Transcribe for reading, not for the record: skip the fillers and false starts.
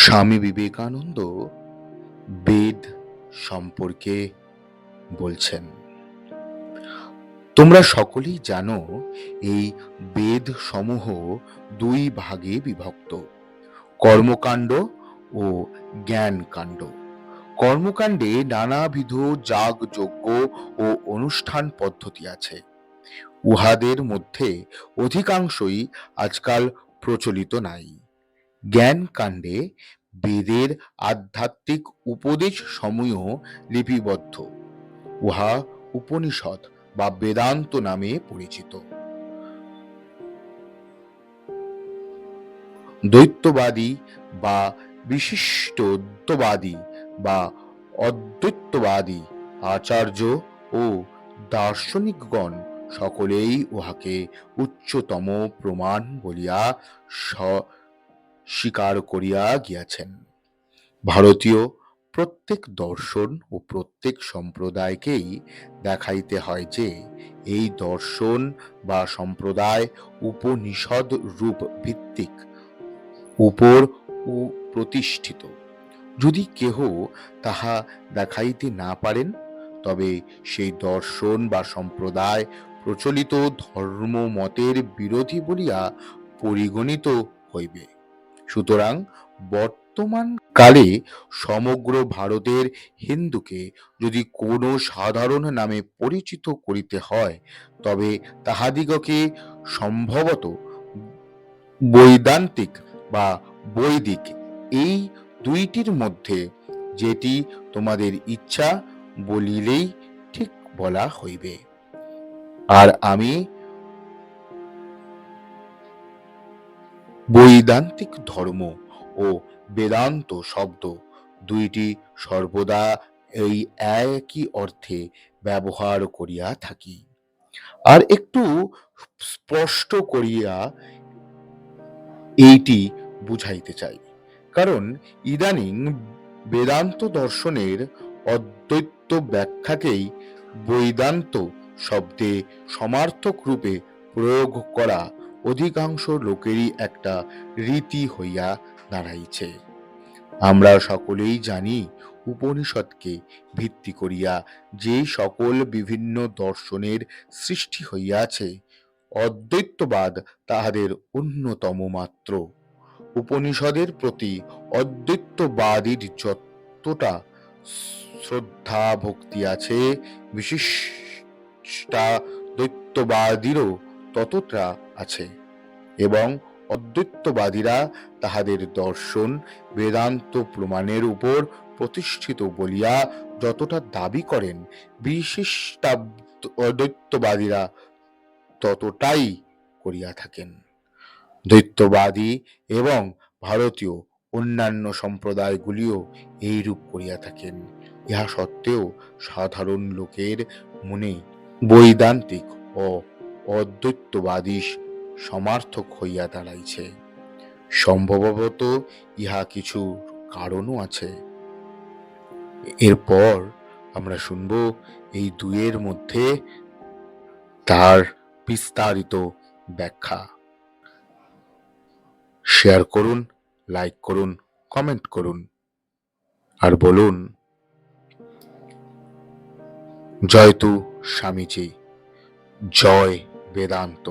স্বামী বিবেকানন্দ বেদ সম্পর্কে বলছেন, তোমরা সকলেই জানো এই বেদ সমূহ দুই ভাগে বিভক্ত, কর্মকাণ্ড ও জ্ঞানকাণ্ড। কর্মকাণ্ডে নানাবিধ যাগযজ্ঞ ও অনুষ্ঠান পদ্ধতি আছে। উহাদের মধ্যে অধিকাংশই আজকাল প্রচলিত নাই। জ্ঞানকাণ্ডে বেদের আধ্যাত্মিক উপদেশ সমূহ লিপিবদ্ধ। উহা উপনিষদ বা বেদান্ত নামে পরিচিত। দ্বৈতবাদী বা বিশিষ্টদ্বৈতবাদী বা অদ্বৈতবাদী আচার্য ও দার্শনিকগণ সকলেই উহাকে উচ্চতম প্রমাণ বলিয়া স্বীকার করিয়া গিয়াছেন। ভারতীয় প্রত্যেক দর্শন ও প্রত্যেক সম্প্রদায়কেই দেখাইতে হয় যে এই দর্শন বা সম্প্রদায় উপনিষদ রূপ ভিত্তিক উপর প্রতিষ্ঠিত। যদি কেহ তাহা দেখাইতে না পারেন, তবে সেই দর্শন বা সম্প্রদায় প্রচলিত ধর্মমতের বিরোধী বলিয়া পরিগণিত হইবে। সুতরাং বর্তমান কালে সমগ্র ভারতের হিন্দুকে যদি কোনো সাধারণ নামে পরিচিত করিতে হয়, তবে তাহাদিগকে সম্ভবত বৈদান্তিক বা বৈদিক এই দুইটির মধ্যে যেটি তোমাদের ইচ্ছা বলিলেই ঠিক বলা হইবে। আর আমি বৈদান্তিক ধর্ম ও বেদান্ত শব্দ দুইটি সর্বদা এই একই অর্থে ব্যবহার করিয়া থাকি। আর একটু স্পষ্ট করিয়া এইটি বুঝাইতে চাই, কারণ ইদানিং বেদান্ত দর্শনের অদ্বৈত ব্যাখ্যাকেই বৈদান্ত শব্দে সমার্থক রূপে প্রয়োগ করা অধিকাংশ লোকেরই একটা রীতি হইয়া দাঁড়াইছে। আমরা সকলেই জানি, উপনিষদকে ভিত্তি করিয়া যে সকল বিভিন্ন দর্শনের সৃষ্টি হইয়াছে, অদ্বৈতবাদ তাহাদের অন্যতম মাত্র। উপনিষদের প্রতি অদ্বৈতবাদীর যতটা শ্রদ্ধা ভক্তি আছে, বিশিষ্টাদ্বৈতবাদীরও ততটা আছে, এবং অদ্বৈতবাদীরা তাহাদের দর্শন বেদান্ত প্রমাণের উপর প্রতিষ্ঠিত বলিয়া যতটা দাবি করেন, বিশিষ্টাদ্বৈতবাদীরা ততটাই করিয়া থাকেন। দ্বৈতবাদী এবং ভারতীয় অন্যান্য সম্প্রদায়গুলিও এইরূপ করিয়া থাকেন। ইহা সত্ত্বেও সাধারণ লোকের মনে বৈদান্তিক ও অদ্বৈতবাদী সমার্থক হইয়া দাঁড়াইছে। সম্ভবত ইহা কিছু কারণও আছে। এরপর আমরা শুনব এই দুইয়ের মধ্যে তার বিস্তারিত ব্যাখ্যা। শেয়ার করুন, লাইক করুন, কমেন্ট করুন, আর বলুন জয়তু স্বামীজি, জয় বেদান্ত।